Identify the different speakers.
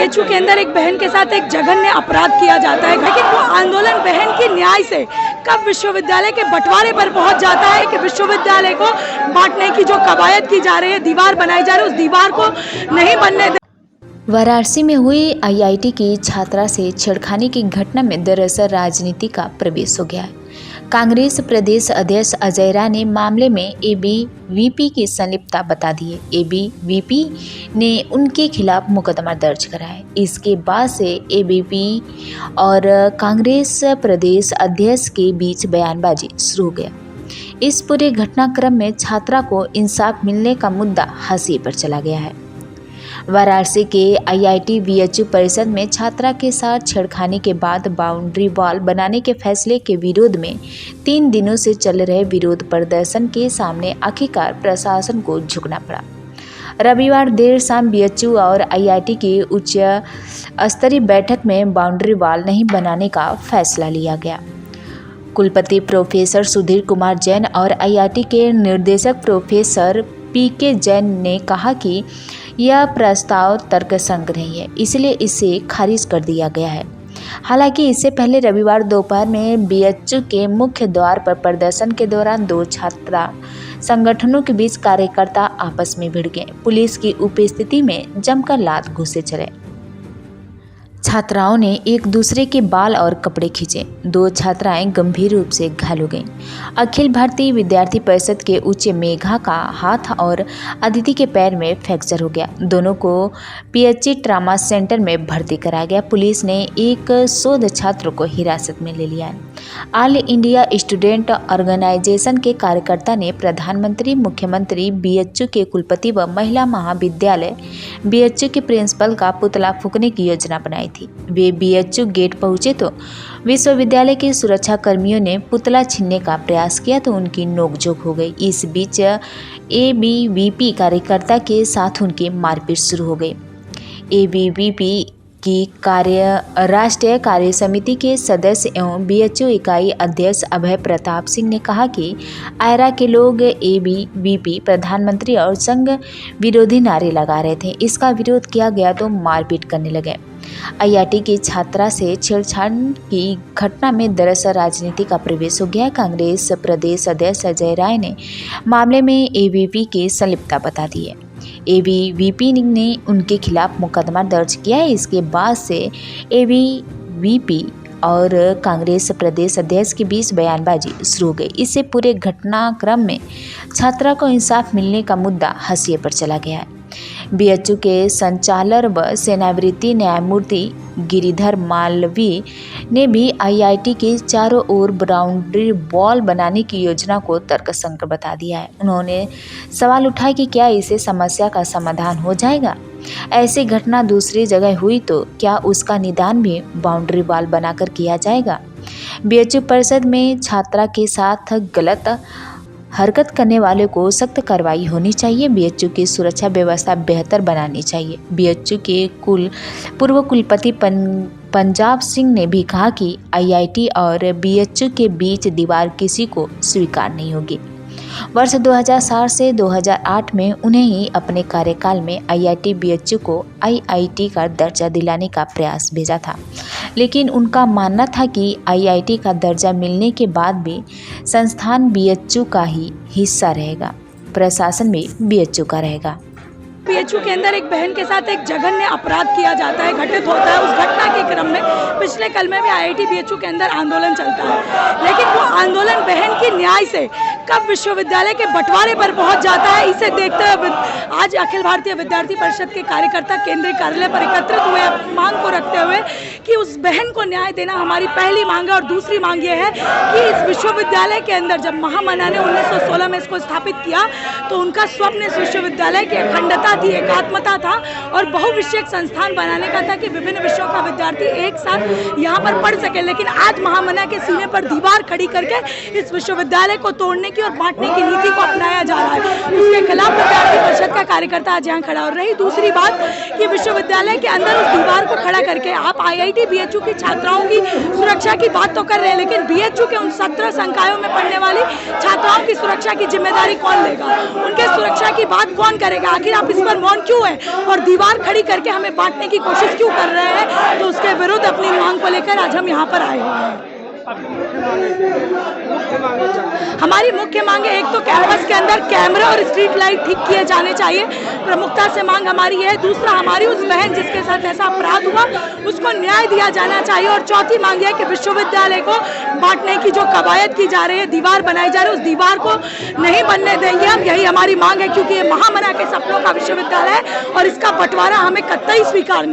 Speaker 1: BHU के अंदर एक बहन के साथ एक जघन्य अपराध किया जाता है, लेकिन वो आंदोलन बहन की न्याय से कब विश्वविद्यालय के बंटवारे पर पहुंच जाता है कि विश्वविद्यालय को बांटने की जो कवायद की जा रही है, दीवार बनाई जा रही है, उस दीवार को नहीं बनने दे।
Speaker 2: वाराणसी में हुई आईआईटी की छात्रा से छेड़खानी की घटना में दरअसल राजनीति का प्रवेश हो गया है। कांग्रेस प्रदेश अध्यक्ष अजय राय ने मामले में एबीवीपी की संलिप्तता बता दी है। एबीवीपी ने उनके खिलाफ मुकदमा दर्ज करा है। इसके बाद से एबीवीपी और कांग्रेस प्रदेश अध्यक्ष के बीच बयानबाजी शुरू हो गया। इस पूरे घटनाक्रम में छात्रा को इंसाफ मिलने का मुद्दा हाशिए पर चला गया है। वाराणसी के आईआईटी बीएचयू परिसर में छात्रा के साथ छेड़खानी के बाद बाउंड्री वॉल बनाने के फैसले के विरोध में 3 दिनों से चल रहे विरोध प्रदर्शन के सामने आखिरकार प्रशासन को झुकना पड़ा। रविवार देर शाम बीएचयू और आईआईटी की उच्च स्तरीय बैठक में बाउंड्री वॉल नहीं बनाने का फैसला लिया गया। कुलपति प्रोफेसर सुधीर कुमार जैन और आईआईटी के निर्देशक प्रोफेसर पीके जैन ने कहा कि यह प्रस्ताव तर्कसंगत नहीं है, इसलिए इसे खारिज कर दिया गया है। हालांकि इससे पहले रविवार दोपहर में बीएचयू के मुख्य द्वार पर प्रदर्शन के दौरान 2 छात्रा संगठनों के बीच कार्यकर्ता आपस में भिड़ गए। पुलिस की उपस्थिति में जमकर लात घुसे चले। छात्राओं ने एक दूसरे के बाल और कपड़े खींचे। 2 छात्राएं गंभीर रूप से घायल हो गईं। अखिल भारतीय विद्यार्थी परिषद के उच्च मेघा का हाथ और अदिति के पैर में फ्रैक्चर हो गया। दोनों को पीएचई ट्रामा सेंटर में भर्ती कराया गया। पुलिस ने एक शोध छात्र को हिरासत में ले लिया है। ऑल इंडिया स्टूडेंट ऑर्गेनाइजेशन के कार्यकर्ता ने प्रधानमंत्री, मुख्यमंत्री, बीएचयू के कुलपति व महिला महाविद्यालय बीएचयू के प्रिंसिपल का पुतला फूंकने की योजना बनाई थी। वे बीएचयू गेट पहुंचे तो विश्वविद्यालय के सुरक्षा कर्मियों ने पुतला छीनने का प्रयास किया तो उनकी नोकझोंक हो गई। इस बीच एबीवीपी कार्यकर्ता के साथ उनकी मारपीट शुरू हो गई। एबीवीपी की राष्ट्रीय कार्य समिति के सदस्य एवं बीएचयू इकाई अध्यक्ष अभय प्रताप सिंह ने कहा कि आयरा के लोग एबीवीपी, प्रधानमंत्री और संघ विरोधी नारे लगा रहे थे। इसका विरोध किया गया तो मारपीट करने लगे। आईआईटी की छात्रा से छेड़छाड़ की घटना में दरअसल राजनीति का प्रवेश हो गया। कांग्रेस प्रदेश अध्यक्ष अजय राय ने मामले में एबीवीपी की संलिप्तता बता दी है। एबीवीपी ने उनके खिलाफ मुकदमा दर्ज किया है। इसके बाद से एबीवीपी और कांग्रेस प्रदेश अध्यक्ष के बीच बयानबाजी शुरू हो गई। इससे पूरे घटनाक्रम में छात्रा को इंसाफ मिलने का मुद्दा हाशिए पर चला गया है। बीएचयू के संचालक व सेवानिवृत्त न्यायमूर्ति गिरिधर मालवीय ने भी आईआईटी के चारों ओर बाउंड्री वॉल बनाने की योजना को तर्कसंगत बता दिया है। उन्होंने सवाल उठाया कि क्या इससे समस्या का समाधान हो जाएगा? ऐसी घटना दूसरी जगह हुई तो क्या उसका निदान भी बाउंड्री वॉल बनाकर किया जाएगा? बीएचयू परिषद में छात्रा के साथ गलत हरकत करने वाले को सख्त कार्रवाई होनी चाहिए। बीएचयू की सुरक्षा व्यवस्था बेहतर बनानी चाहिए। बीएचयू के पूर्व कुलपति पंजाब सिंह ने भी कहा कि आईआईटी और बीएचयू के बीच दीवार किसी को स्वीकार नहीं होगी। वर्ष 2007 से 2008 में उन्हें ही अपने कार्यकाल में आईआईटी बीएचयू को आईआईटी का दर्जा दिलाने का प्रयास भेजा था, लेकिन उनका मानना था कि आईआईटी का दर्जा मिलने के बाद भी संस्थान बीएचयू का ही हिस्सा रहेगा, प्रशासन भी बीएचयू का रहेगा।
Speaker 1: बीएचयू के अंदर एक बहन के साथ एक जघन्य अपराध किया जाता है, घटित होता है। उस घटना के क्रम में पिछले कल में भी आईआईटी बीएचयू के अंदर आंदोलन चलता है, लेकिन वो आंदोलन बहन की न्याय से कब विश्वविद्यालय के बंटवारे पर पहुंच जाता है, इसे देखते हुए आज अखिल भारतीय विद्यार्थी परिषद के कार्यकर्ता केंद्रीय कार्यालय पर एकत्रित हुए। मांग को रखते हुए कि उस बहन को न्याय देना हमारी पहली मांग है। और दूसरी मांग ये है कि इस विश्वविद्यालय के अंदर जब महामना ने 1916 में इसको स्थापित किया तो उनका स्वप्न इस विश्वविद्यालय की अखंडता थी, एकात्मता था और बहुविषयक संस्थान बनाने का था कि विभिन्न विषयों का विद्यार्थी एक साथ यहाँ पर पढ़ सके। लेकिन आज महामना के सीने पर दीवार खड़ी करके इस विश्वविद्यालय को तोड़ने की और बांटने की नीति को अपनाया जा रहा है। उसके खिलाफ विद्यार्थी परिषद का कार्यकर्ता आज यहाँ खड़ा हो रही। दूसरी बात कि विश्वविद्यालय के अंदर उस दीवार को खड़ा करके आप आईआईटी बीएचयू की छात्राओं की सुरक्षा की बात तो कर रहे हैं, लेकिन बीएचयू के उन 17 संकायों में पढ़ने वाली छात्राओं की सुरक्षा की जिम्मेदारी कौन लेगा? उनके सुरक्षा की बात कौन करेगा? आखिर आप इस पर मौन क्यों है और दीवार खड़ी करके हमें बांटने की कोशिश क्यों कर रहे हैं। तो उसके विरुद्ध अपनी मांग को लेकर आज हम यहाँ पर आए हुए हैं। हमारी मुख्य मांग है, एक तो कैंपस के अंदर कैमरे और स्ट्रीट लाइट ठीक किए जाने चाहिए, प्रमुखता से मांग हमारी है। दूसरा, हमारी उस बहन जिसके साथ ऐसा अपराध हुआ उसको न्याय दिया जाना चाहिए। और चौथी मांग है कि विश्वविद्यालय को बांटने की जो कवायद की जा रही है, दीवार बनाई जा रही है, उस दीवार को नहीं बनने देंगे हम। यही हमारी मांग है, क्योंकि ये महामना के सपनों का विश्वविद्यालय है और इसका बंटवारा हमें कतई स्वीकार नहीं।